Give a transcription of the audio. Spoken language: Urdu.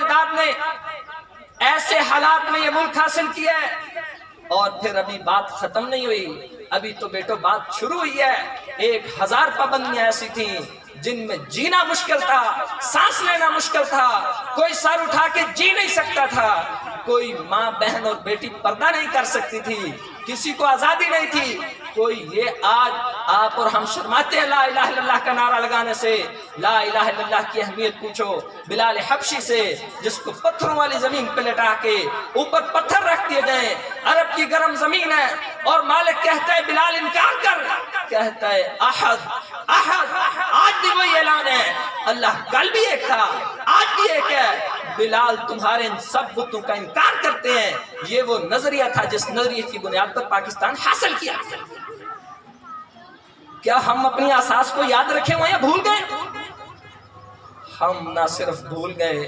پروردگار نے ایسے حالات میں یہ ملک حاصل کیا ہے. اور پھر ابھی بات ختم نہیں ہوئی، ابھی تو بیٹو بات شروع ہوئی ہے. 1000 پابندیاں ایسی تھیں جن میں جینا مشکل تھا، سانس لینا مشکل تھا، کوئی سر اٹھا کے جی نہیں سکتا تھا، کوئی ماں بہن اور بیٹی پردہ نہیں کر سکتی تھی، کسی کو آزادی نہیں تھی. کوئی یہ آج آپ اور ہم شرماتے ہیں لا الہ الا اللہ کا نعرہ لگانے سے. لا الہ الا اللہ کی اہمیت پوچھو بلال حبشی سے، جس کو پتھروں والی زمین پہ لٹا کے اوپر پتھر رکھ دیے گئے. عرب کی گرم زمین ہے اور مالک کہتا ہے بلال انکار کر، کہتا ہے احد احد. آج بھی وہی اعلان ہے، اللہ کل بھی ایک تھا آج بھی ایک ہے. بلال تمہارے ان سب بتوں کا انکار کرتے ہیں. یہ وہ نظریہ تھا جس نظریے کی بنیاد پر پاکستان حاصل کیا. کیا ہم اپنی اساس کو یاد رکھے ہوئے یا بھول گئے؟ ہم نہ صرف بھول گئے